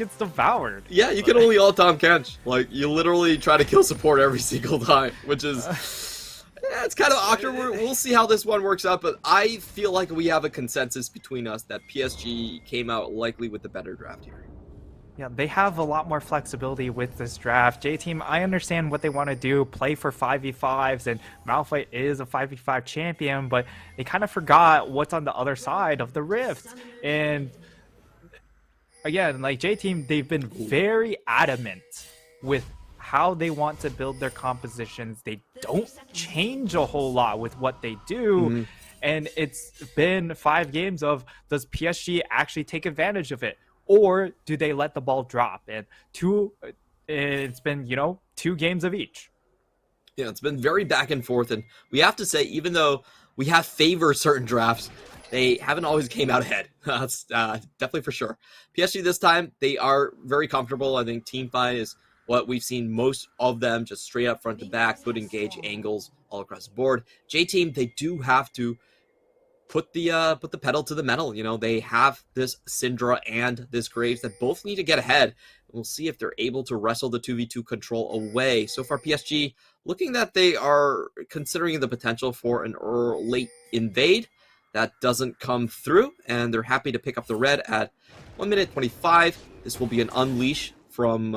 gets devoured. Yeah, you can only ult Tom Kench. Like, you literally try to kill support every single time, which is... yeah, it's kind of awkward. We'll see how this one works out, but I feel like we have a consensus between us that PSG came out likely with the better draft here. Yeah, they have a lot more flexibility with this draft. J-Team, I understand what they want to do, play for 5v5s, and Malphite is a 5v5 champion, but they kind of forgot what's on the other side of the Rift. And again, like J-Team, they've been very adamant with how they want to build their compositions. They don't change a whole lot with what they do. And it's been 5 games of, does PSG actually take advantage of it? Or do they let the ball drop? And it's been, 2 games of each. Yeah, it's been very back and forth. And we have to say, even though we have favored certain drafts, they haven't always came out ahead. That's definitely for sure. PSG this time, they are very comfortable. I think teamfight is what we've seen most of them, just straight up front to back, good engage angles all across the board. J-Team, they do have to put the pedal to the metal. They have this Syndra and this Graves that both need to get ahead. We'll see if they're able to wrestle the 2v2 control away. So far, PSG looking that they are considering the potential for an late invade. That doesn't come through, and they're happy to pick up the red at 1 minute 25. This will be an unleash from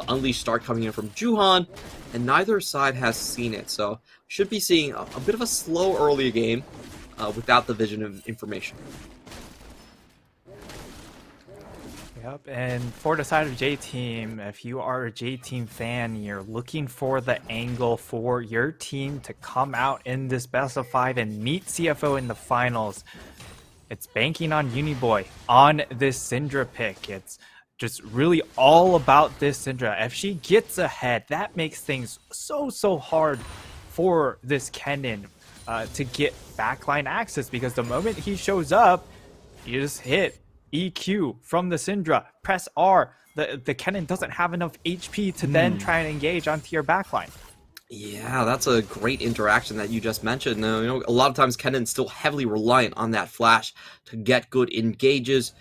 unleash start coming in from Juhan, and neither side has seen it. So should be seeing a bit of a slow early game. Without the vision of information. Yep, and for the side of J-Team, if you are a J-Team fan, you're looking for the angle for your team to come out in this best of 5 and meet CFO in the finals. It's banking on Uniboy on this Syndra pick. It's just really all about this Syndra. If she gets ahead, that makes things so hard for this Kennen to get backline access, because the moment he shows up, you just hit EQ from the Syndra, press R. The Kennen doesn't have enough HP to then try and engage onto your backline. Yeah, that's a great interaction that you just mentioned. A lot of times Kennen's still heavily reliant on that flash to get good engages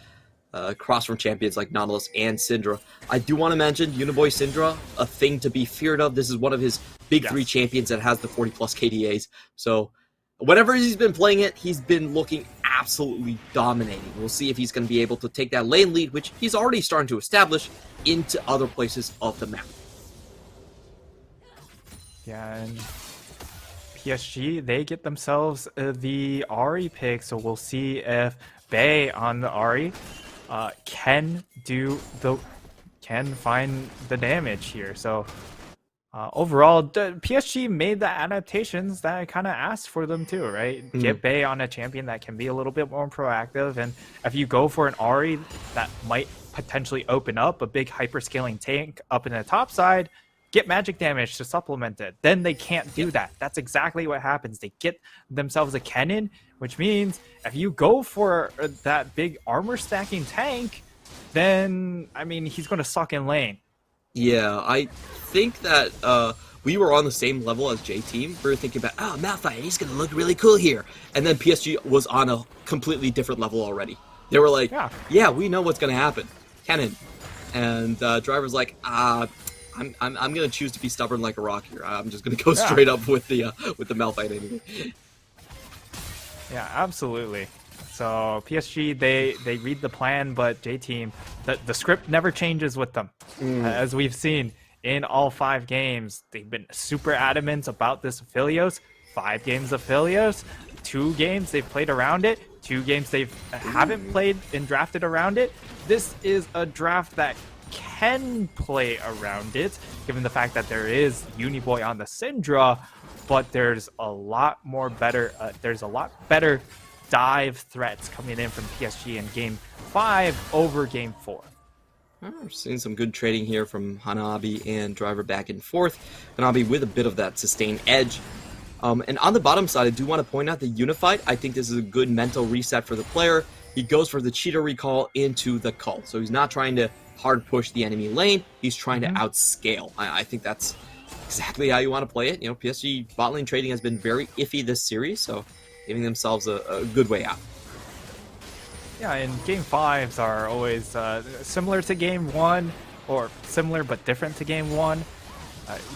across from champions like Nautilus and Syndra. I do want to mention Uniboy Syndra, a thing to be feared of. This is one of his big 3 champions that has the 40+ KDAs. So whenever he's been playing it, he's been looking absolutely dominating. We'll see if he's going to be able to take that lane lead, which he's already starting to establish, into other places of the map. Yeah, and PSG, they get themselves the Ahri pick, so we'll see if Bae on the Ahri can find the damage here. So overall, PSG made the adaptations that I kind of asked for them too, right? Get Bae on a champion that can be a little bit more proactive, and if you go for an Ahri that might potentially open up a big hyperscaling tank up in the top side, get magic damage to supplement it. Then they can't do that. That's exactly what happens. They get themselves a Kennen, which means if you go for that big armor stacking tank, then, I mean, he's going to suck in lane. Yeah, I think that we were on the same level as J-Team. We were thinking about, Malphite, he's going to look really cool here. And then PSG was on a completely different level already. They were like, yeah we know what's going to happen. Kennen. And Driver's like, I'm going to choose to be stubborn like a rock here. I'm just going to go straight up with the Malphite anyway. Yeah, absolutely. So PSG, they read the plan, but J-Team, the script never changes with them. As we've seen in all 5 games, they've been super adamant about this Aphelios. 5 games of Aphelios, 2 games they've played around it, 2 games they haven't played and drafted around it. This is a draft that can play around it, given the fact that there is Uniboy on the Syndra, but there's a lot better dive threats coming in from PSG in Game 5 over Game 4. We're seeing some good trading here from Hanabi and Driver back and forth. Hanabi with a bit of that sustained edge. And on the bottom side, I do want to point out that Unified, I think this is a good mental reset for the player. He goes for the cheetah recall into the cult. So he's not trying to hard push the enemy lane. He's trying to outscale. I think that's exactly how you want to play it. PSG bot lane trading has been very iffy this series, so giving themselves a good way out. Yeah, and game fives are always similar to game one, or similar but different to game one.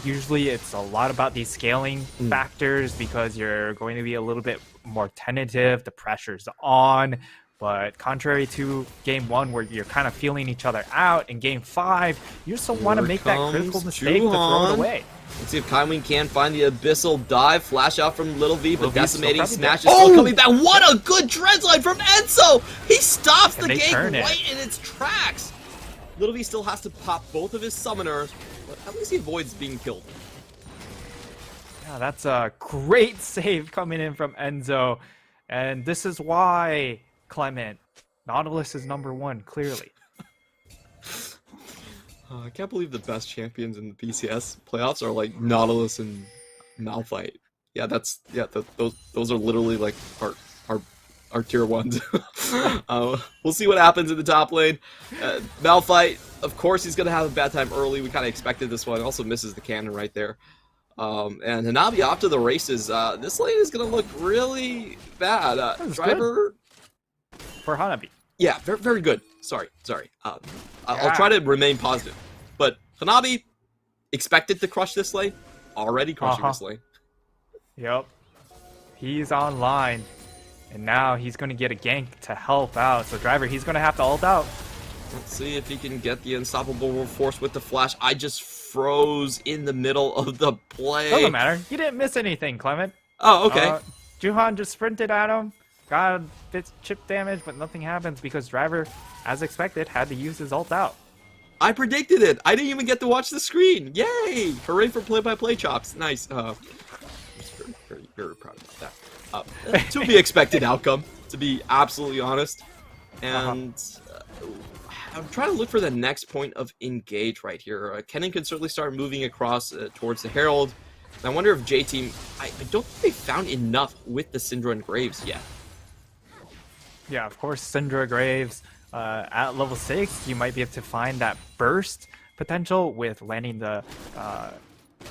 Usually it's a lot about these scaling factors because you're going to be a little bit more tentative, the pressure's on. But contrary to game one, where you're kind of feeling each other out, in game five, you just don't want to make that critical mistake to throw it away. Let's see if Kaiwing can find the abyssal dive. Flash out from Little V, but decimating smash is Oh! still coming back. What a good dreadline from Enzo! He stops the game right in its tracks. Little V still has to pop both of his summoners, but at least he avoids being killed. Yeah, that's a great save coming in from Enzo. And this is why, Clement, Nautilus is #1, clearly. I can't believe the best champions in the PCS playoffs are like Nautilus and Malphite. Yeah, those are literally like our tier ones. We'll see what happens in the top lane. Malphite, of course, he's gonna have a bad time early. We kind of expected this one. Also misses the cannon right there. And Hanabi off to the races. This lane is gonna look really bad. Driver good for Hanabi. Yeah, very, very good. Sorry. I'll try to remain positive. But Hanabi expected to crush this lane. Already crushing this lane. Yep. He's online. And now he's going to get a gank to help out. So Driver, he's going to have to ult out. Let's see if he can get the unstoppable force with the flash. I just froze in the middle of the play. Doesn't matter. You didn't miss anything, Clement. Oh, okay. Juhan just sprinted at him. Got a bit chip damage, but nothing happens because Driver, as expected, had to use his ult out. I predicted it. I didn't even get to watch the screen. Yay! Hooray for play-by-play chops. Nice. I'm very, very proud about that. To be expected outcome, to be absolutely honest. And I'm trying to look for the next point of engage right here. Kennen can certainly start moving across towards the Herald. And I wonder if J-Team... I don't think they found enough with the Syndra and Graves yet. Yeah, of course, Syndra Graves at level 6, you might be able to find that burst potential with landing the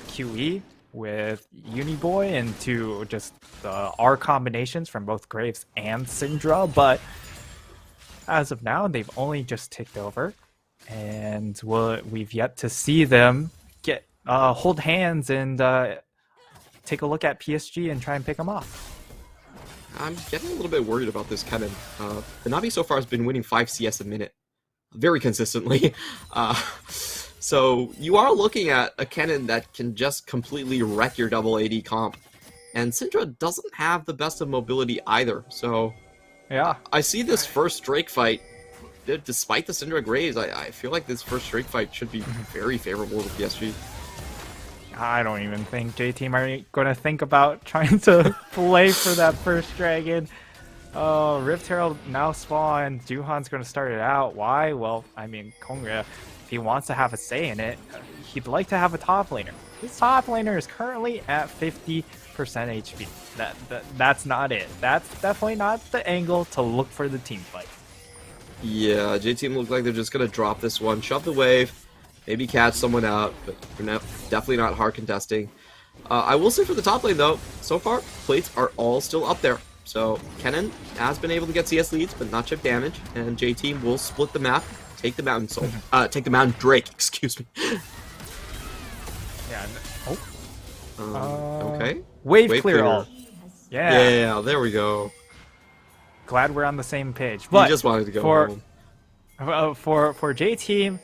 QE with Uniboy into just the R combinations from both Graves and Syndra, but as of now, they've only just ticked over, and we've yet to see them get hold hands and take a look at PSG and try and pick them off. I'm getting a little bit worried about this Kennen. The Navi so far has been winning 5 CS a minute, very consistently. So you are looking at a Kennen that can just completely wreck your double AD comp. And Syndra doesn't have the best of mobility either, so... Yeah. I see this first Drake fight, despite the Syndra Graves, I feel like this first Drake fight should be very favorable to PSG. I don't even think J-Team are going to think about trying to play for that first dragon. Oh, Rift Herald now spawned. Juhan's going to start it out. Why? Well, I mean, Kongra, if he wants to have a say in it, he'd like to have a top laner. His top laner is currently at 50% HP. That's not it. That's definitely not the angle to look for the team fight. Yeah, J-Team look like they're just going to drop this one, shove the wave, maybe catch someone out, but they're definitely not hard contesting. I will say for the top lane, though, so far, plates are all still up there. So, Kennen has been able to get CS leads, but not chip damage, and J-Team will split the map, take the Mountain Soul. Take the Mountain Drake, excuse me. Yeah. Okay. Wave clear all. Yeah, there we go. Glad we're on the same page. But you just wanted to go home. For J-Team,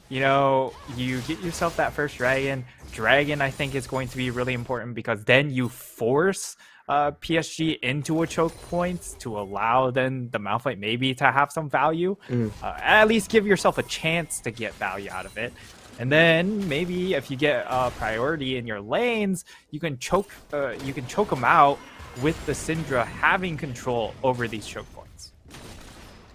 you know, you get yourself that first dragon. Dragon, I think, is going to be really important because then you force PSG into a choke point to allow then the Malphite maybe to have some value. At least give yourself a chance to get value out of it. And then maybe if you get priority in your lanes, you can choke them out with the Syndra having control over these choke points.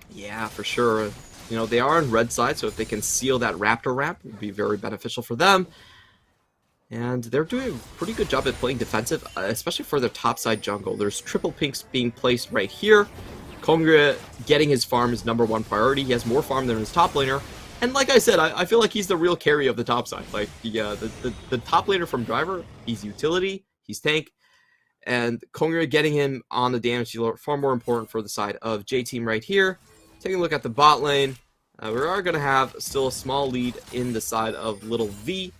Yeah, for sure. You know, they are on red side, so if they can seal that Raptor ramp, it would be very beneficial for them. And they're doing a pretty good job at playing defensive, especially for their topside jungle. There's triple pinks being placed right here. Kongra getting his farm is #1 priority. He has more farm than his top laner. And like I said, I feel like he's the real carry of the top side. Like the top laner from Driver, he's utility, he's tank, and Kongre getting him on the damage dealer far more important for the side of J Team right here. Taking a look at the bot lane, we are going to have still a small lead in the side of Little V,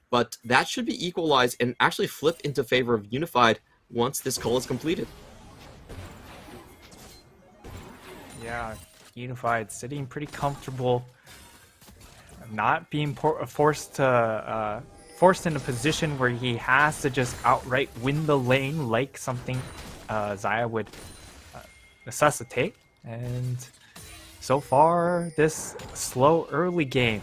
but that should be equalized and actually flip into favor of Unified once this call is completed. Yeah, Unified sitting pretty comfortable, not being forced in a position where he has to just outright win the lane like something Xayah would necessitate. And so far, this slow early game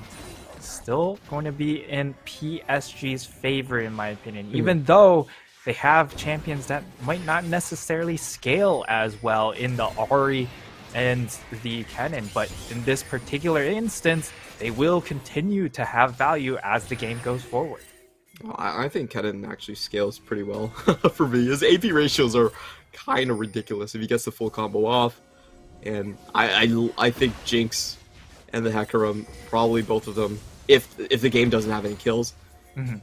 still going to be in PSG's favor, in my opinion, even though they have champions that might not necessarily scale as well in the Ahri and the Kennen, but in this particular instance, they will continue to have value as the game goes forward. I think Kennen actually scales pretty well for me. His AP ratios are kind of ridiculous if he gets the full combo off. And I think Jinx and the Hecarim, probably both of them, if the game doesn't have any kills,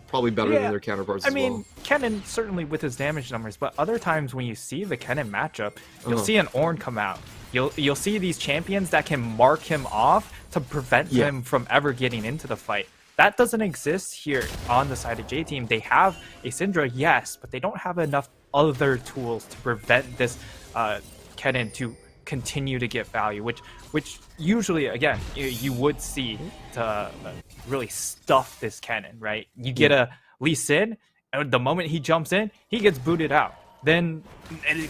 probably better than their counterparts as well. I mean, Kennen certainly with his damage numbers, but other times when you see the Kennen matchup, you'll see an Ornn come out. You'll see these champions that can mark him off to prevent him from ever getting into the fight. That doesn't exist here on the side of J Team. They have a Syndra, yes, but they don't have enough other tools to prevent this Kennen to continue to get value, which usually, again, you would see to really stuff this Kennen, right? You get a Lee Sin, and the moment he jumps in, he gets booted out. Then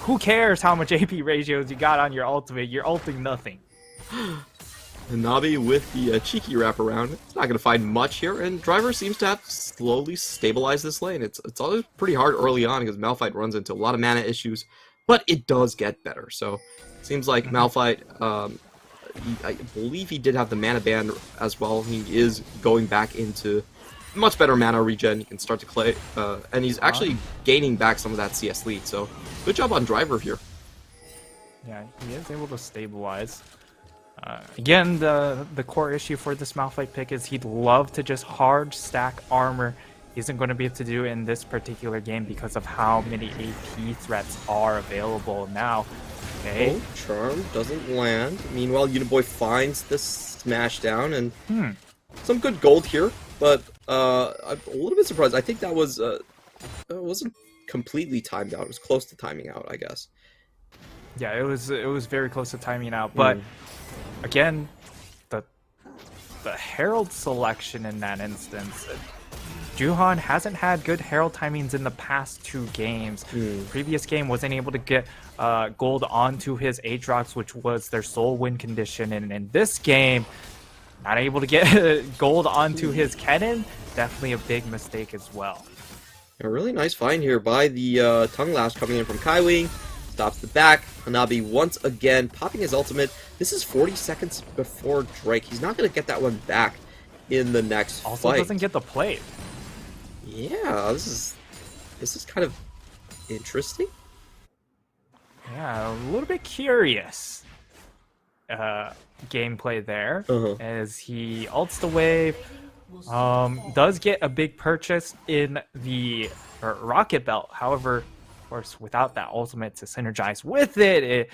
who cares how much AP ratios you got on your ultimate? You're ulting nothing. And Navi with the cheeky wraparound. It's not going to find much here, and Driver seems to have slowly stabilized this lane. It's always pretty hard early on because Malphite runs into a lot of mana issues, but it does get better. So it seems like Malphite, I believe he did have the mana ban as well. He is going back into much better mana regen. He can start to play, and he's actually gaining back some of that CS lead. So good job on Driver here. Yeah, he is able to stabilize. Again, the core issue for this Malphite pick is he'd love to just hard stack armor. He isn't going to be able to do it in this particular game because of how many AP threats are available now. Okay. Oh, Charm doesn't land. Meanwhile, Uniboy finds the smash down and some good gold here, but I'm a little bit surprised. I think that was it wasn't completely timed out. It was close to timing out, I guess. Yeah, it was very close to timing out, but again, the Herald selection in that instance, Juhan hasn't had good Herald timings in the past 2 games. Previous game wasn't able to get gold onto his Aatrox, which was their sole win condition, and in this game, not able to get gold onto his Kennen. Definitely a big mistake as well. A really nice find here by the Tongue Lash coming in from Kaiwing. Stops the back. Hanabi once again popping his ultimate. This is 40 seconds before Drake. He's not going to get that one back in the next also fight. Doesn't get the play. Yeah, this is kind of interesting. Yeah, a little bit curious gameplay there as he ults the wave. Does get a big purchase in the Rocket Belt. However, of course, without that ultimate to synergize with it, it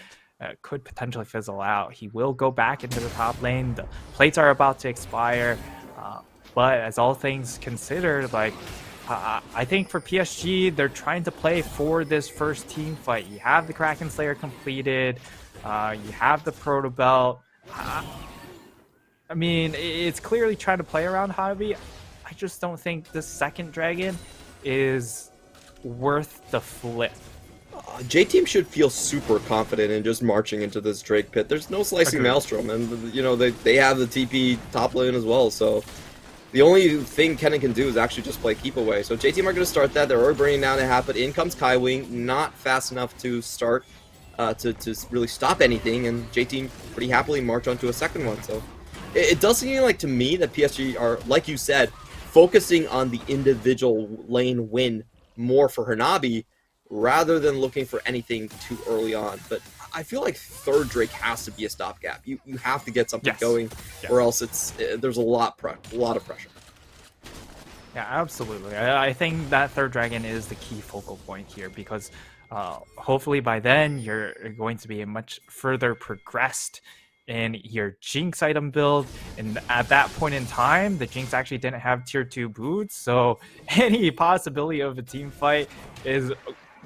could potentially fizzle out. He will go back into the top lane. The plates are about to expire. But as all things considered, like, I think for PSG, they're trying to play for this first team fight. You have the Kraken Slayer completed. You have the Proto Belt. I mean, it's clearly trying to play around Hobby. I just don't think the second dragon is worth the flip. J-Team should feel super confident in just marching into this Drake pit. There's no slicing Maelstrom, and you know they have the TP top lane as well, so the only thing Kennen can do is actually just play keep away. So J-Team are going to start that. They're already bringing down a half, but in comes Kaiwing, not fast enough to start to really stop anything, and J-Team pretty happily march onto a second one. So it does seem like to me that PSG are, like you said, focusing on the individual lane win more for Hanabi rather than looking for anything too early on. But I feel like third Drake has to be a stopgap. You have to get something going, or else there's a lot of pressure. Yeah, absolutely. I think that third dragon is the key focal point here because Hopefully by then you're going to be much further progressed in your Jinx item build, and at that point in time the Jinx actually didn't have tier 2 boots, so any possibility of a team fight is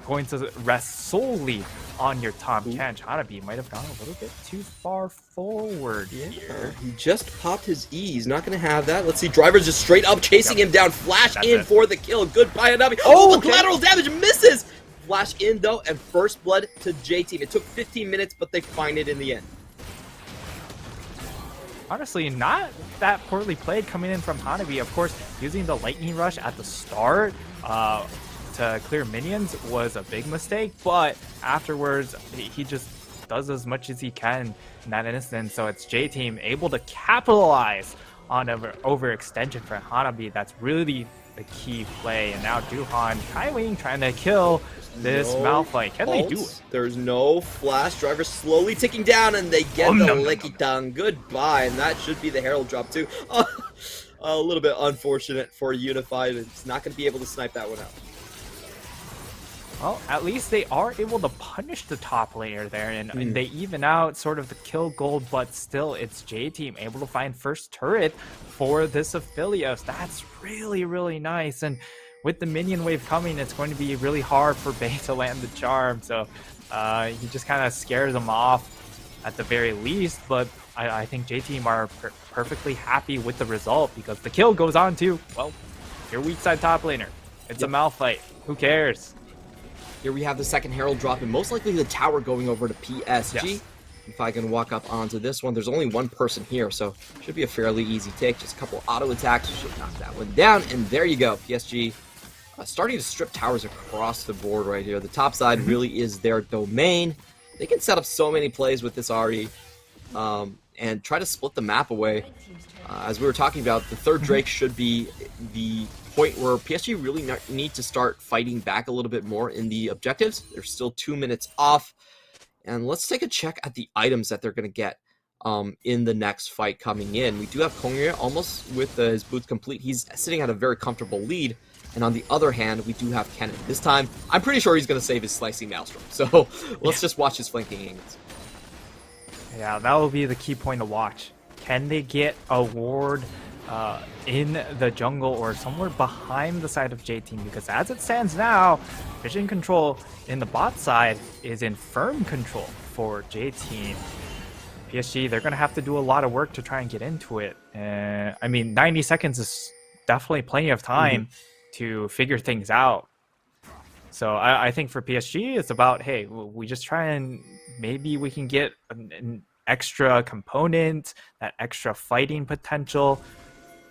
going to rest solely on your Tahm Kench. Hanabi might have gone a little bit too far forward here. He just popped his E. He's not going to have that. Let's see. Driver's just straight up chasing him down. Flash in for the kill. Goodbye, Hanabi. Oh, the collateral damage misses. Flash in, though, and first blood to J-Team. It took 15 minutes, but they find it in the end. Honestly, not that poorly played coming in from Hanabi. Of course, using the Lightning Rush at the start to clear minions was a big mistake, but afterwards he just does as much as he can in that instance. So it's J-Team able to capitalize on an overextension for Hanabi. That's really the key play. And now Duhan, Kaiwing trying to kill this Malphite. Can they do it? There's no flash. Driver slowly ticking down, and they get the licky tongue. Goodbye, and that should be the Herald drop too. A little bit unfortunate for Unified. It's not going to be able to snipe that one out. Well, at least they are able to punish the top layer there, and they even out sort of the kill gold, but still it's J-Team able to find first turret for this Aphelios. That's really, really nice. And with the minion wave coming, it's going to be really hard for Bay to land the charm, so he just kind of scares them off at the very least, but I think J-Team are perfectly happy with the result because the kill goes on to, well, your weak side top laner. It's a Malphite. Who cares? Here we have the second Herald drop, and most likely the tower going over to PSG. Yes. If I can walk up onto this one, there's only one person here, so should be a fairly easy take. Just a couple auto attacks should knock that one down, and there you go. PSG starting to strip towers across the board right here. The top side really is their domain. They can set up so many plays with this Ahri and try to split the map away. As we were talking about, the third Drake should be the point where PSG really need to start fighting back a little bit more in the objectives. They're still 2 minutes off. And let's take a check at the items that they're going to get in the next fight coming in. We do have Kongria almost with his boots complete. He's sitting at a very comfortable lead. And on the other hand, we do have Kennen. This time, I'm pretty sure he's going to save his Slicing Maelstrom. So let's just watch his flanking angles. Yeah, that will be the key point to watch. Can they get a ward in the jungle or somewhere behind the side of J-Team? Because as it stands now, vision control in the bot side is in firm control for J-Team. PSG, they're going to have to do a lot of work to try and get into it. I mean, 90 seconds is definitely plenty of time to figure things out. So I think for PSG, it's about, hey, we just try and maybe we can get an extra component, that extra fighting potential.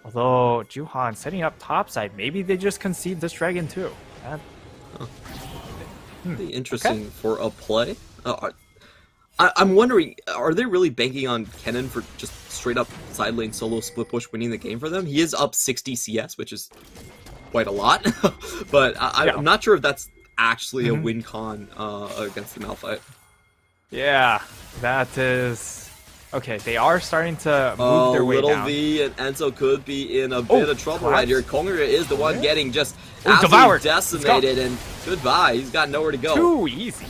Although Juhan setting up topside, maybe they just concede this dragon too. Be interesting for a play. I'm wondering, are they really banking on Kennen for just straight up side lane solo split push winning the game for them? He is up 60 CS, which is quite a lot, but I'm not sure if that's actually a win con against the Malphite. Yeah, that is... Okay, they are starting to move their way Little down. V and Enzo could be in a bit of trouble right here. Kongria is the one getting just absolutely devoured. decimated, and goodbye. He's got nowhere to go. Too easy.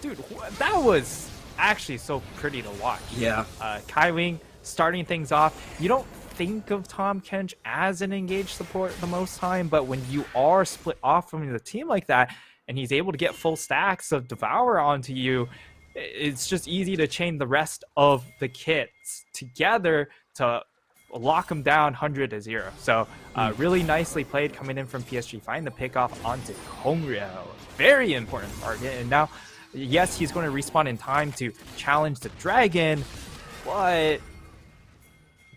Dude, that was actually so pretty to watch. Yeah. Kaiwing starting things off. You don't think of Tahm Kench as an engaged support the most time, but when you are split off from the team like that, and he's able to get full stacks of Devour onto you, it's just easy to chain the rest of the kits together to lock them down 100-0. So really nicely played coming in from PSG. Find the pick off onto Kongria. Very important target. And now, yes, he's going to respawn in time to challenge the dragon, but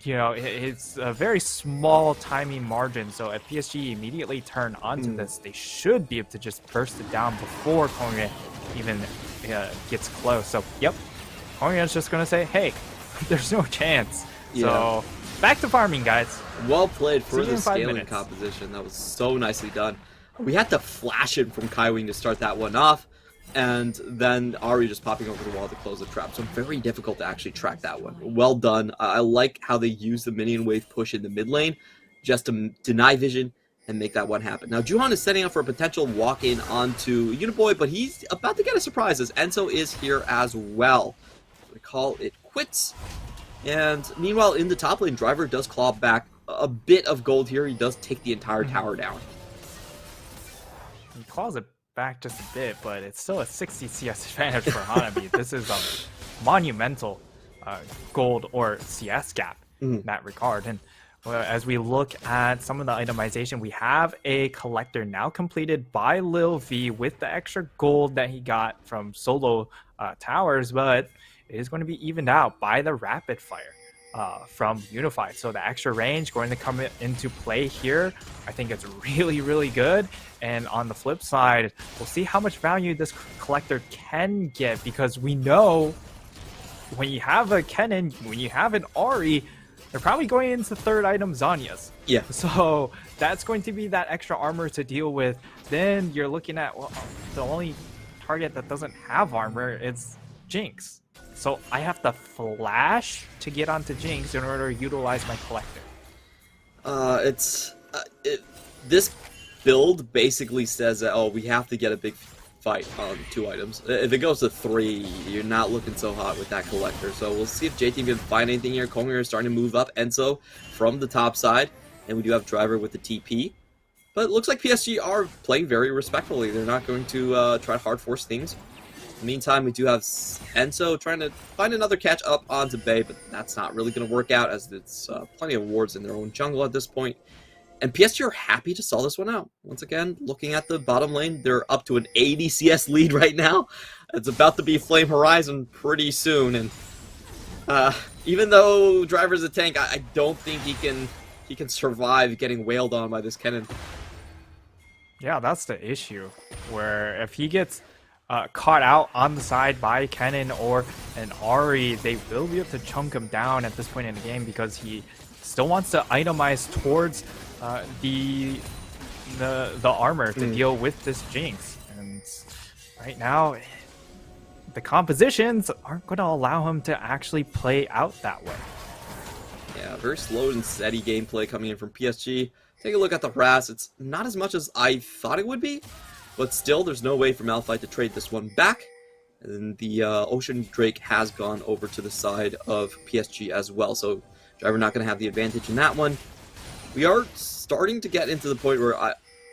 you know, it's a very small timing margin. So if PSG immediately turn onto this, they should be able to just burst it down before Kongria even gets close. So, yep, Kongria's just going to say, hey, there's no chance. So, back to farming, guys. Well played for the scaling composition. That was so nicely done. We had to flash it from Kaiwing to start that one off, and then Ahri just popping over the wall to close the trap. So very difficult to actually track that one. Well done. I like how they use the minion wave push in the mid lane just to deny vision and make that one happen. Now, Juhan is setting up for a potential walk-in onto Uniboy, but he's about to get a surprise as Enzo is here as well. We call it quits. And meanwhile, in the top lane, Driver does claw back a bit of gold here. He does take the entire tower down. He claws it back just a bit, but it's still a 60 CS advantage for Hanabi. This is a monumental gold or CS gap in that regard. And as we look at some of the itemization, we have a collector now completed by Lil V with the extra gold that he got from solo towers, but it is going to be evened out by the rapid fire from Unified. So the extra range going to come into play here. I think it's really, really good. And on the flip side, we'll see how much value this collector can get, because we know when you have a Kennen, when you have an Ahri, they're probably going into third item Zanyas. Yeah. So that's going to be that extra armor to deal with. Then you're looking at, well, the only target that doesn't have armor is Jinx. So I have to flash to get onto Jinx in order to utilize my collector. This build basically says that, oh, we have to get a big fight on 2 items. If it goes to 3, you're not looking so hot with that collector. So we'll see if JT can find anything here. Konger is starting to move up Enzo from the top side, and we do have Driver with the TP. But it looks like PSG are playing very respectfully. They're not going to try to hard force things. In the meantime, we do have Enzo trying to find another catch up onto Bay, but that's not really going to work out, as it's plenty of wards in their own jungle at this point. And PSG are happy to stall this one out. Once again, looking at the bottom lane, they're up to an 80 CS lead right now. It's about to be Flame Horizon pretty soon. And even though Driver's a tank, I don't think he can survive getting wailed on by this Kennen. Yeah, that's the issue. Where if he gets caught out on the side by Kennen or an Ahri, they will be able to chunk him down at this point in the game, because he still wants to itemize towards the armor to deal with this Jinx. And right now, the compositions aren't going to allow him to actually play out that way. Yeah, very slow and steady gameplay coming in from PSG. Take a look at the harass. It's not as much as I thought it would be, but still, there's no way for Malphite to trade this one back. And the Ocean Drake has gone over to the side of PSG as well, so Driver not going to have the advantage in that one. We are starting to get into the point where,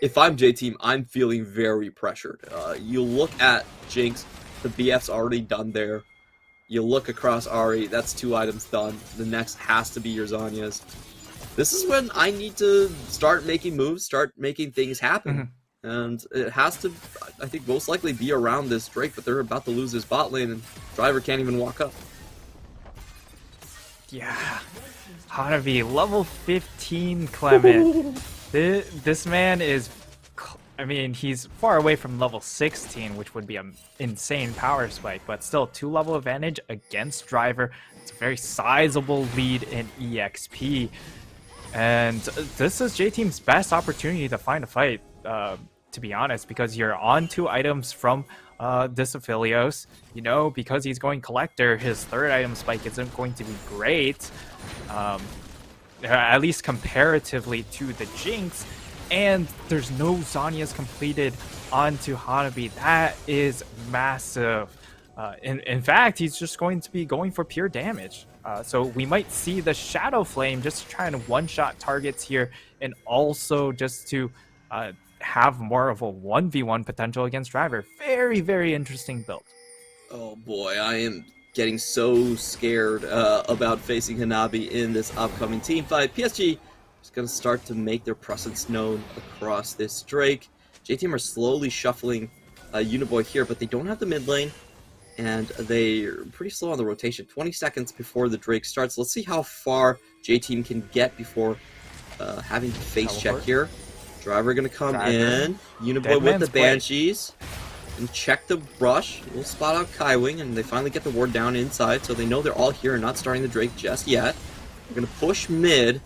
if I'm J-Team, I'm feeling very pressured. You look at Jinx, the BF's already done there. You look across Ahri, that's 2 items done. The next has to be your Zanya's. This is when I need to start making moves, start making things happen. And it has to, I think, most likely be around this Drake, but they're about to lose his bot lane, and Driver can't even walk up. Yeah. Hanabi, level 15 Clement. This man is, I mean, he's far away from level 16, which would be an insane power spike, but still 2 level advantage against Driver. It's a very sizable lead in EXP. And this is J-Team's best opportunity to find a fight, to be honest, because you're on 2 items from this Aphelios. You know, because he's going collector, his 3rd item spike isn't going to be great, at least comparatively to the Jinx. And there's no Zanya's completed onto Hanabi. That is massive. In fact, he's just going to be going for pure damage. So we might see the Shadow Flame just trying to one-shot targets here, and also just to have more of a 1v1 potential against Driver. Very, very interesting build. Oh boy, I am getting so scared about facing Hanabi in this upcoming team fight. PSG is going to start to make their presence known across this Drake. J-Team are slowly shuffling Uniboy here, but they don't have the mid lane, and they're pretty slow on the rotation. 20 seconds before the Drake starts. Let's see how far J-Team can get before having to face check here. Driver going to come in. Uniboy with the Banshees. And check the brush. We'll spot out Kaiwing, and they finally get the ward down inside, so they know they're all here and not starting the Drake just yet. We're going to push mid.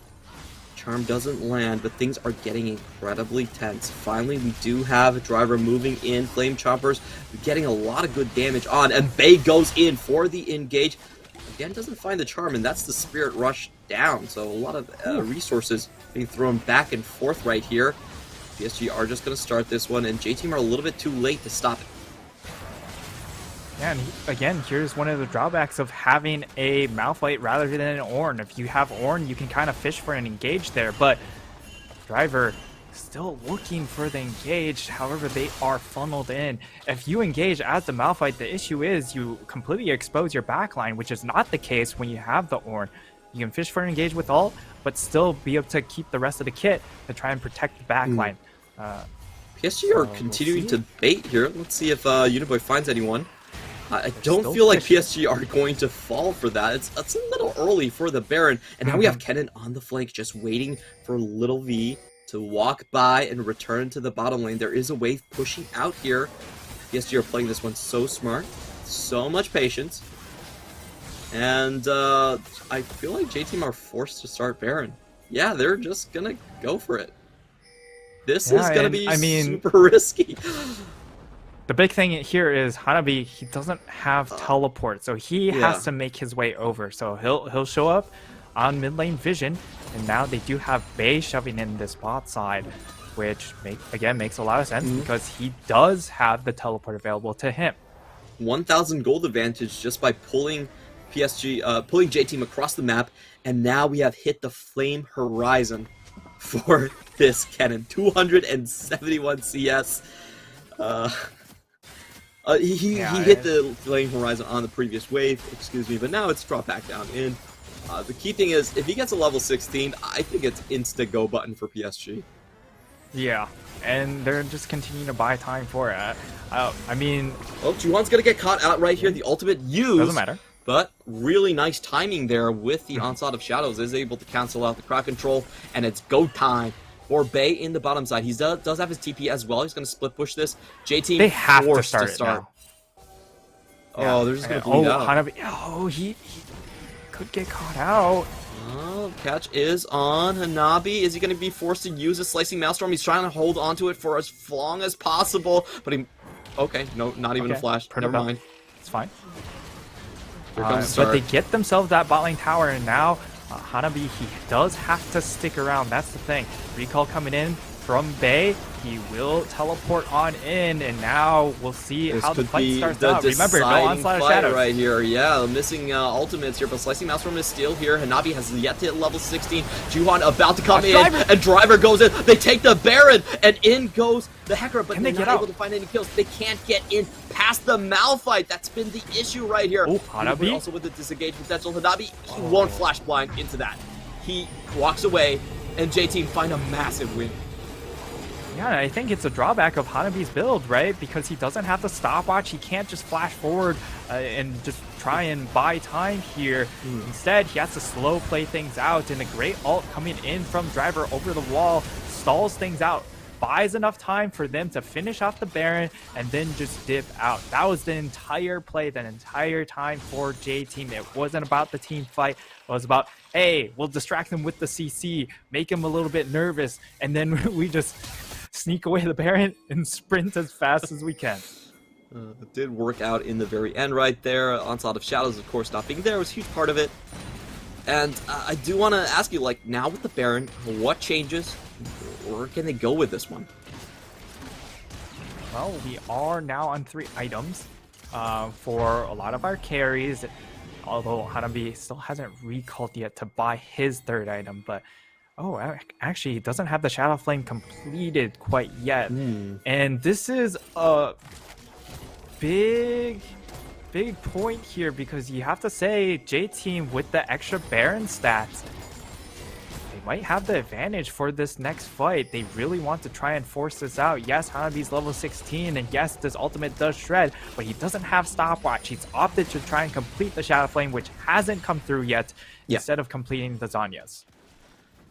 Charm doesn't land, but things are getting incredibly tense. Finally, we do have a Driver moving in. Flame Choppers getting a lot of good damage on, and Bay goes in for the engage. Again, doesn't find the Charm, and that's the Spirit Rush down, so a lot of resources being thrown back and forth right here. PSG are just going to start this one, and J-Team are a little bit too late to stop it. Yeah, and again, here's one of the drawbacks of having a Malphite rather than an Ornn. If you have Ornn, you can kind of fish for an engage there, but Driver still looking for the engage. However, they are funneled in. If you engage as the Malphite, the issue is you completely expose your backline, which is not the case when you have the Ornn. You can fish for an engage with ult, but still be able to keep the rest of the kit to try and protect the backline. PSG are continuing to bait here. Let's see if Uniboy finds anyone. I don't feel like PSG are going to fall for that. It's a little early for the Baron. And now we have Kennen on the flank just waiting for Little V to walk by and return to the bottom lane. There is a wave pushing out here. PSG are playing this one so smart. So much patience. And I feel like J-Team are forced to start Baron. Yeah, they're just going to go for it. This is going to be super risky. The big thing here is Hanabi, he doesn't have teleport, so he has to make his way over. So he'll show up on mid lane vision, and now they do have Bay shoving in this bot side, which makes a lot of sense because he does have the teleport available to him. 1,000 gold advantage just by pulling pulling J-Team across the map, and now we have hit the flame horizon for this Kennen. 271 CS. He hit the flame horizon on the previous wave, excuse me, but now it's dropped back down in. The key thing is, if he gets a level 16, I think it's insta-go button for PSG. Yeah, and they're just continuing to buy time for it. I mean... Oh, Juwan's going to get caught out right here. The ultimate used. Doesn't matter. But really nice timing there with the Onslaught of Shadows. Is able to cancel out the crowd control, and it's go time for Bay in the bottom side. He does have his TP as well. He's going to split push this. J-Team they have forced to start. Oh, they're just going to bleed out. Hanabi, he could get caught out. Oh, catch is on Hanabi. Is he going to be forced to use a Slicing Maelstrom? He's trying to hold on to it for as long as possible, but he... Okay, no, not even a flash. Never mind. It's fine. Here comes but they get themselves that bot lane tower, and now Hanabi, he does have to stick around. That's the thing. Recall coming in from Bay. He will teleport on in, and now we'll see how the fight starts out. Remember, no Onslaught of Shadows right here. Yeah, missing ultimates here, but Slicing Maelstrom is still here. Hanabi has yet to hit level 16. Juwan about to come in, and Driver goes in. They take the Baron, and in goes the Hecker, but they're not able to find any kills. They can't get in past the Malphite. That's been the issue right here. Oh, Hanabi also with the disengage potential. Hanabi, he won't flash blind into that. He walks away, and J-Team find a massive win. Yeah, I think it's a drawback of Hanabi's build, right? Because he doesn't have the stopwatch. He can't just flash forward and just try and buy time here. Instead, he has to slow play things out, and a great ult coming in from Driver over the wall stalls things out, buys enough time for them to finish off the Baron, and then just dip out. That was the entire play, the entire time for J-Team. It wasn't about the team fight. It was about, hey, we'll distract them with the CC, make him a little bit nervous, and then we just sneak away the Baron and sprint as fast as we can. It did work out in the very end right there. Onslaught of Shadows, of course, not being there was a huge part of it. And I do want to ask you, like, now with the Baron, what changes? Where can they go with this one? Well, we are now on 3 items for a lot of our carries, although Hanabi still hasn't recalled yet to buy his 3rd item, but actually, he doesn't have the Shadow Flame completed quite yet. And this is a big point here, because you have to say J-Team with the extra Baron stats, they might have the advantage for this next fight. They really want to try and force this out. Yes, Hanabi's level 16, and yes, this ultimate does shred, but he doesn't have stopwatch. He's opted to try and complete the Shadow Flame, which hasn't come through yet, instead of completing the Zanyas.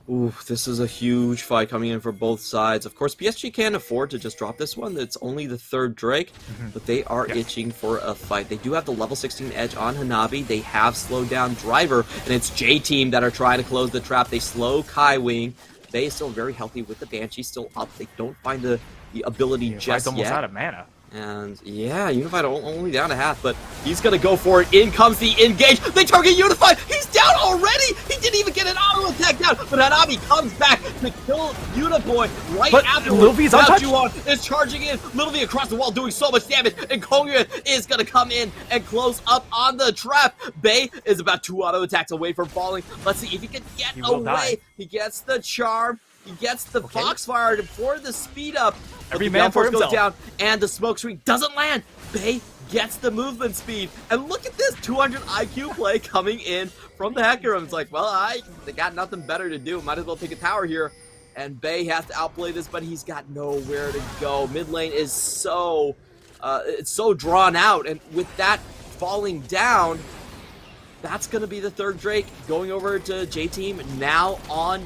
Ooh, this is a huge fight coming in for both sides. Of course, PSG can't afford to just drop this one. It's only the 3rd Drake, but they are itching for a fight. They do have the level 16 edge on Hanabi. They have slowed down Driver, and it's J-Team that are trying to close the trap. They slow Kai Wing. They is still very healthy with the Banshee still up. They don't find the ability just almost yet. Out of mana. And yeah, Unified only down a half, but he's gonna go for it. In comes the engage. They target Unified. He's down already. He didn't even get an auto attack down, but Hanabi comes back to kill Uniboy right after. Lil V's untouched. Juwan is charging in. Lil V across the wall doing so much damage, and Kongya is gonna come in and close up on the trap. Bay is about 2 auto attacks away from falling. Let's see if he can get away. Die. He gets the charm. He gets the Foxfire for the speed up. Every man for himself. Goes down, and the smoke screen doesn't land. Bay gets the movement speed. And look at this 200 IQ play coming in from the Hecarim. It's like, well, they got nothing better to do. Might as well take a tower here. And Bay has to outplay this, but he's got nowhere to go. Mid lane is so, it's so drawn out. And with that falling down, that's going to be the third Drake going over to J-Team now on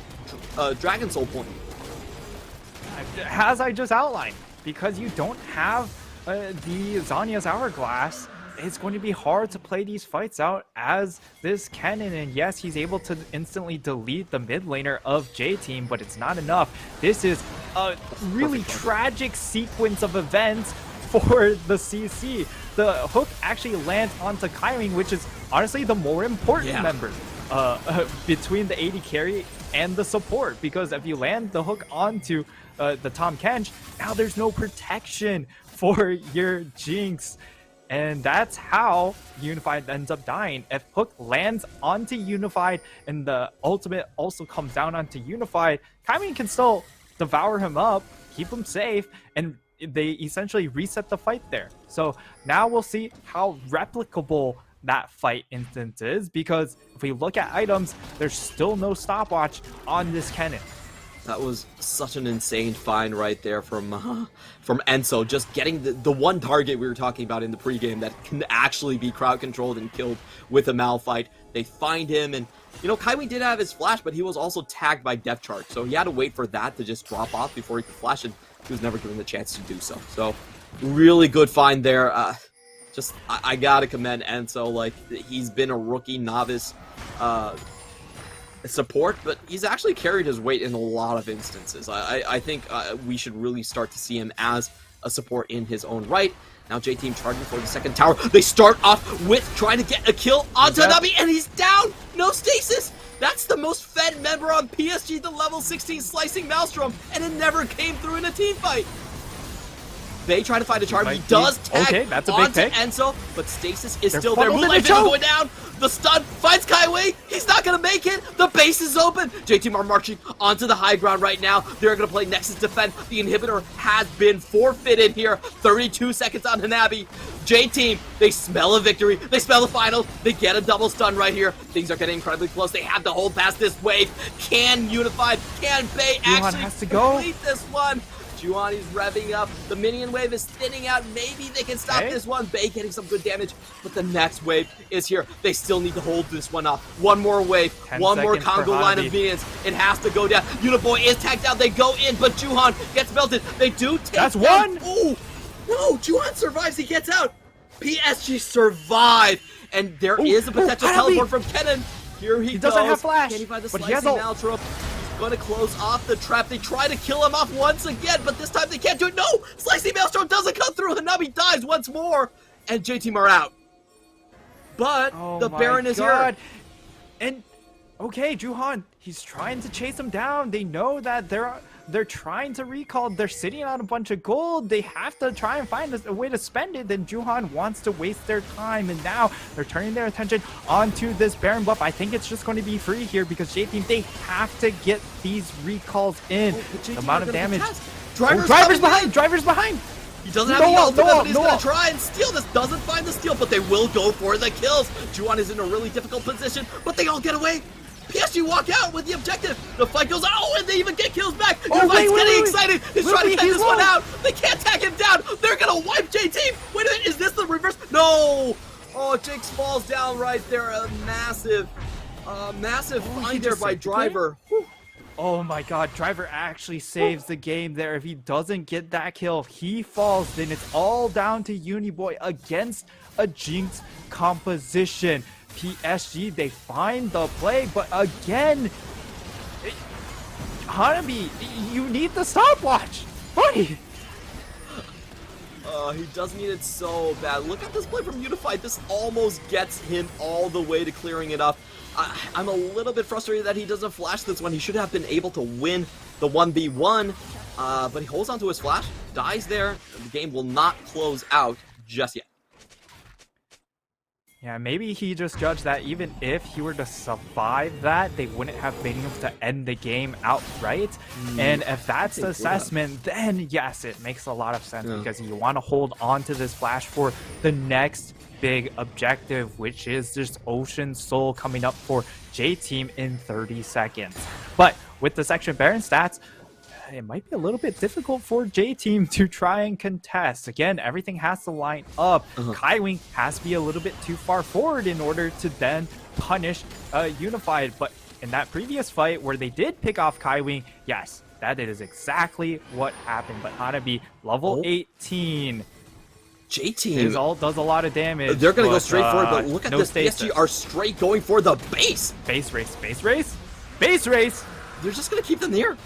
Dragon Soul point. As I just outlined, because you don't have the Zanya's Hourglass, it's going to be hard to play these fights out as this Kennen. And yes, he's able to instantly delete the mid laner of J-Team, but it's not enough. This is a really tragic sequence of events for the CC. The hook actually lands onto Kairing, which is honestly the more important member between the AD carry and the support, because if you land the hook onto the Tahm Kench, now there's no protection for your Jinx. And that's how Unified ends up dying. If Hook lands onto Unified and the ultimate also comes down onto Unified, Kaimin can still devour him up, keep him safe, and they essentially reset the fight there. So now we'll see how replicable that fight instance is, because if we look at items, there's still no stopwatch on this Kennen. That was such an insane find right there from Enso, just getting the one target we were talking about in the pregame that can actually be crowd controlled and killed with a Malphite. They find him, and you know, Kaiwi did have his flash, but he was also tagged by Depth Charge, so he had to wait for that to just drop off before he could flash, and he was never given the chance to do so. So really good find there. I gotta commend Enso. Like, he's been a rookie novice support, but he's actually carried his weight in a lot of instances. I think we should really start to see him as a support in his own right. Now J-Team charging for the second tower. They start off with trying to get a kill onto Nabi, and he's down! No stasis! That's the most fed member on PSG, the level 16 slicing Maelstrom, and it never came through in a team fight. They try to find a charm. He does tag onto Enso, but stasis is still there. Moonlight Vision going down. The stun finds Kaiwei. He's not going to make it. The base is open. J-Team are marching onto the high ground right now. They're going to play Nexus Defend. The inhibitor has been forfeited here. 32 seconds on Hanabi. J-Team, they smell a victory. They smell a final. They get a double stun right here. Things are getting incredibly close. They have to hold past this wave. Can Unified, can Bay actually complete this one? Juani's revving up. The minion wave is thinning out. Maybe they can stop this one. Bay getting some good damage, but the next wave is here. They still need to hold this one off. One more wave. One more Congo line of minions. It has to go down. Uniboy is tagged down. They go in, but Juhan gets melted. They do take That's one! Oh, no. Juhan survives. He gets out. PSG survive. And there is a potential teleport from Kennen. Here he goes. Doesn't have flash, Can he find the but he has Maltrope? Going to close off the trap. They try to kill him off once again, but this time they can't do it. No! Slicing Maelstrom doesn't come through. Hanabi dies once more, and J-Team are out. But the Baron is here. And, okay, Juhan, he's trying to chase him down. They know that they're trying to recall. They're sitting on a bunch of gold. They have to try and find a way to spend it. Then Juhan wants to waste their time, and now they're turning their attention onto this Baron buff. I think it's just going to be free here because J-Team, they have to get these recalls in. The amount of damage. Driver's behind! Driver's behind! He doesn't have the ultimate, but he's going to try and steal this. Doesn't find the steal, but they will go for the kills. Juhan is in a really difficult position, but they all get away. PSG walk out with the objective. The fight goes on. Oh, and they even get kills back. Unified's getting excited. He's trying to take this one out. They can't tag him down. They're going to wipe J-Team. Wait a minute. Is this the reverse? No. Oh, Jinx falls down right there. A massive find there by Driver. Oh my god, Driver actually saves the game there. If he doesn't get that kill, he falls. Then it's all down to Uniboy against a Jinx composition. PSG, they find the play, but again, Hanabi, you need the stopwatch, buddy. He does need it so bad. Look at this play from Unified. This almost gets him all the way to clearing it up. I'm a little bit frustrated that he doesn't flash this one. He should have been able to win the 1v1, but he holds onto his flash, dies there. The game will not close out just yet. Yeah, maybe he just judged that even if he were to survive that, they wouldn't have been able to end the game outright. And if that's the assessment, then yes, it makes a lot of sense because you want to hold on to this flash for the next big objective, which is this Ocean Soul coming up for J-Team in 30 seconds. But with the Section Baron stats, it might be a little bit difficult for J-Team to try and contest. Again, everything has to line up. Kaiwing has to be a little bit too far forward in order to then punish Unified. But in that previous fight where they did pick off Kaiwing, yes, that is exactly what happened. But Hanabi, level 18. J-Team does a lot of damage. They're going to go straight for it, but look at this. Stasis. PSG are straight going for the base. Base race, base race, base race. They're just going to keep them here.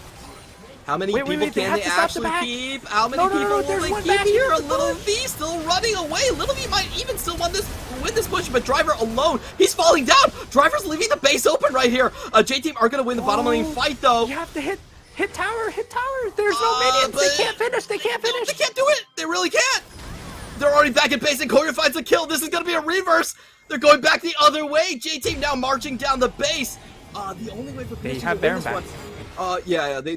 How many people can they actually keep? How many people will they keep here? A Little V still running away. Little V might even still win this push, but Driver alone, he's falling down. Driver's leaving the base open right here. J-Team are going to win the bottom lane fight, though. You have to hit tower, hit tower. There's no minions. They can't finish. They can't finish. They can't do it. They really can't. They're already back in base, and Korea finds a kill. This is going to be a reverse. They're going back the other way. J-Team now marching down the base. The only way for PSG to win this one. Yeah, they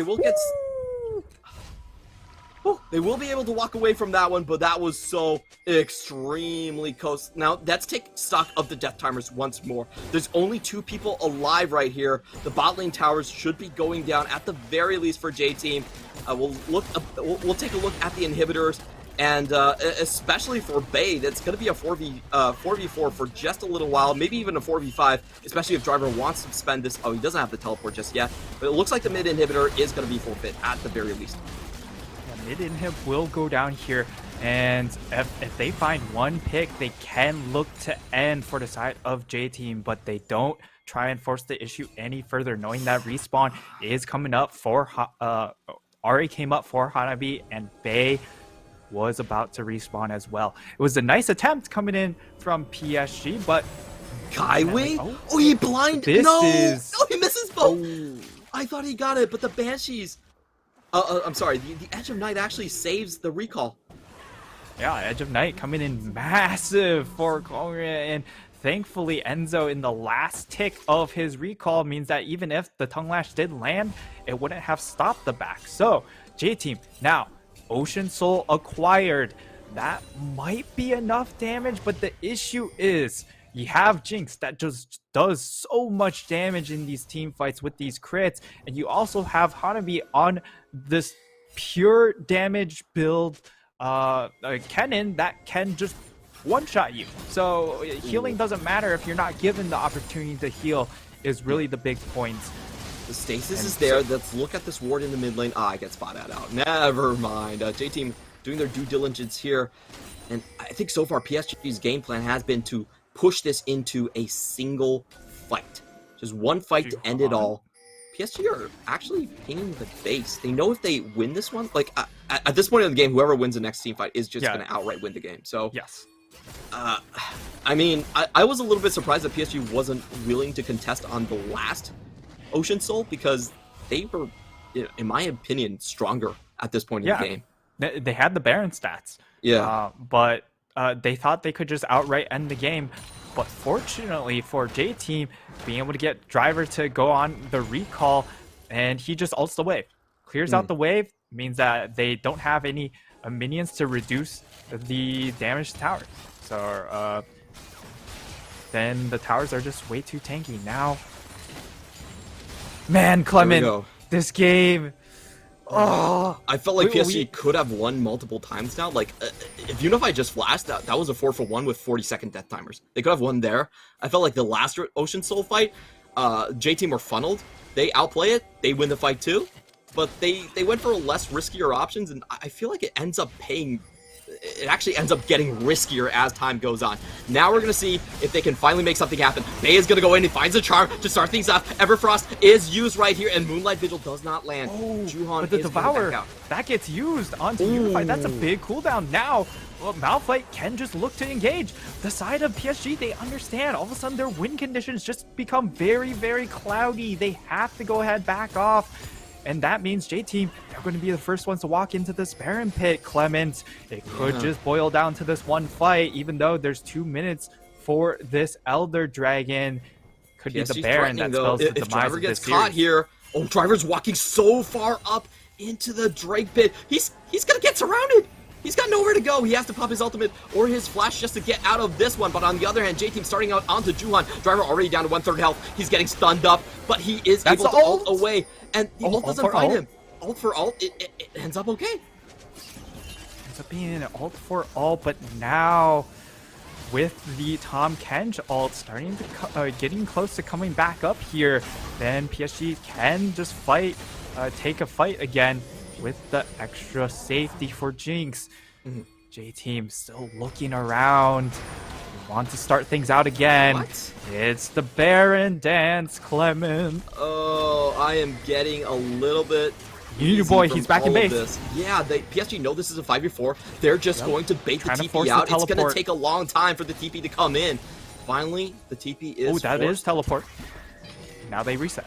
will get. They will be able to walk away from that one, but that was so extremely close. Now, let's take stock of the death timers once more. There's only 2 people alive right here. The bot lane towers should be going down at the very least for J-Team. We'll take a look at the inhibitors. And especially for Bay, that's going to be a 4v4 for just a little while, maybe even a 4v5, especially if Driver wants to spend this. Oh, he doesn't have the teleport just yet, but it looks like the mid inhibitor is going to be forfeit at the very least. Yeah, mid inhib will go down here, and if they find one pick, they can look to end for the side of J-Team, but they don't try and force the issue any further, knowing that respawn is coming up for Ari came up for Hanabi, and Bay was about to respawn as well. It was a nice attempt coming in from PSG, but Kaiwing? Oh, he blind. No, he misses both. I thought he got it, but the Banshees. I'm sorry. The Edge of Night actually saves the recall. Yeah, Edge of Night coming in massive for Korea, and thankfully Enzo in the last tick of his recall means that even if the Tongue Lash did land, it wouldn't have stopped the back. So J-Team now. Ocean Soul acquired. That might be enough damage, but the issue is you have Jinx that just does so much damage in these team fights with these crits, and you also have Hanabi on this pure damage build Kennen that can just one-shot you. So healing doesn't matter if you're not given the opportunity to heal is really the big point. The stasis is there. Let's look at this ward in the mid lane. I get spotted out. Never mind. J-Team doing their due diligence here. And I think so far PSG's game plan has been to push this into a single fight. Just one fight to end it all. PSG are actually pinging the base. They know if they win this one, like at this point in the game, whoever wins the next team fight is just going to outright win the game. So yes. I mean, I was a little bit surprised that PSG wasn't willing to contest on the last Ocean Soul because they were, in my opinion, stronger at this point in the game. They had the Baron stats. Yeah. But they thought they could just outright end the game. But fortunately for J-Team, being able to get Driver to go on the recall, and he just ults the wave. Clears out the wave, means that they don't have any minions to reduce the damage to towers. So then the towers are just way too tanky. Now, man, Clement, this game. Oh, I felt like PSG could have won multiple times now. Like, if Unified just flashed, that was a 4-for-1 with 40-second death timers. They could have won there. I felt like the last Ocean Soul fight, J-Team were funneled. They outplay it. They win the fight too. But they went for less riskier options, and I feel like it ends up paying it actually ends up getting riskier as time goes on. Now we're going to see if they can finally make something happen. Bay is going to go in. He finds a charm to start things off. Everfrost is used right here, and Moonlight Vigil does not land. Juhan but the is Devour, back out. that gets used onto Unified. That's a big cooldown. Now, well, Malphite can just look to engage. The side of PSG, they understand. All of a sudden, their win conditions just become very, very cloudy. They have to go ahead, back off. And that means J-Team, they're going to be the first ones to walk into this Baron pit, Clemens. It could just boil down to this one fight, even though there's 2 minutes for this Elder Dragon. Could be the Baron that spells the demise Driver of gets this caught series. here. Oh, Driver's walking so far up into the Drake pit. He's going to get surrounded. He's got nowhere to go. He has to pop his ultimate or his flash just to get out of this one. But on the other hand, J-Team starting out onto Juhan. Driver already down to 1/3 health. He's getting stunned up, but he is able to ult away. And the ult doesn't find him. Ult for ult, it ends up okay. Ends up being an ult for ult, but now with the Tom Kench ult starting to getting close to coming back up here, then PSG can just fight, take a fight again with the extra safety for Jinx. J-Team still looking around. We want to start things out again. What? It's the Baron dance, Clement. Oh, I am getting a little bit... Boy, he's back in base. Yeah, PSG know this is a 5v4. They're just going to bait the TP out. It's going to take a long time for the TP to come in. Finally, the TP is that is teleport. Now they reset.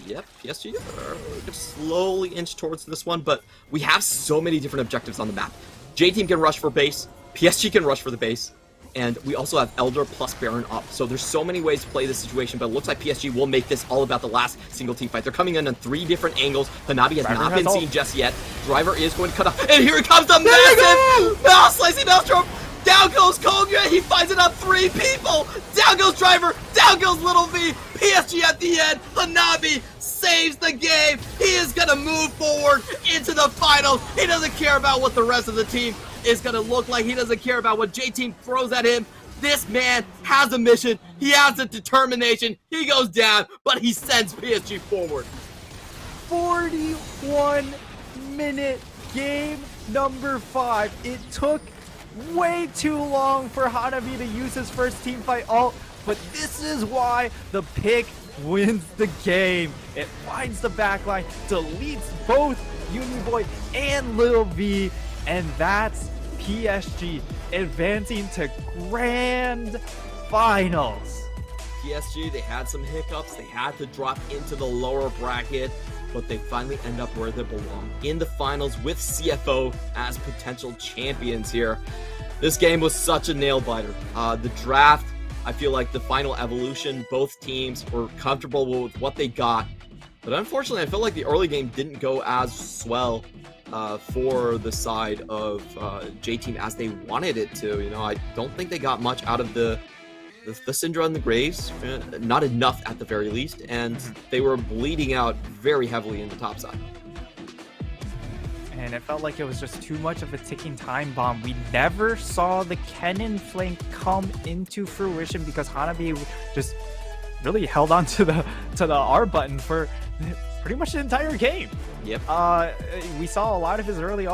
Yep, PSG are slowly inch towards this one, but we have so many different objectives on the map. J-Team can rush for base, PSG can rush for the base, and we also have Elder plus Baron up. So there's so many ways to play this situation, but it looks like PSG will make this all about the last single team fight. They're coming in on 3 different angles. Hanabi has not been seen just yet. Driver is going to cut off, and here comes the massive mouse slicing maelstrom. Down goes Koga, he finds it on 3 people. Down goes Driver, down goes Little V. PSG at the end, Hanabi saves the game. He is gonna move forward into the finals. He doesn't care about what the rest of the team is gonna look like. He doesn't care about what J-Team throws at him. This man has a mission. He has a determination. He goes down, but he sends PSG forward. 41-minute game number 5. It took way too long for Hanabi to use his first team fight ult, but this is why the pick wins the game. It finds the backline, deletes both Uniboy and Lil V, and that's PSG advancing to grand finals. PSG, they had some hiccups. They had to drop into the lower bracket, but they finally end up where they belong, in the finals with CFO as potential champions here. This game was such a nail-biter. The draft, I feel like the final evolution, both teams were comfortable with what they got. But unfortunately, I feel like the early game didn't go as swell for the side of J-Team as they wanted it to. You know, I don't think they got much out of the Syndra and the Graves, not enough at the very least, and they were bleeding out very heavily in the top side. And it felt like it was just too much of a ticking time bomb. We never saw the Kennen flank come into fruition because Hanabi just really held on to the R button for pretty much the entire game. Yep. We saw a lot of his early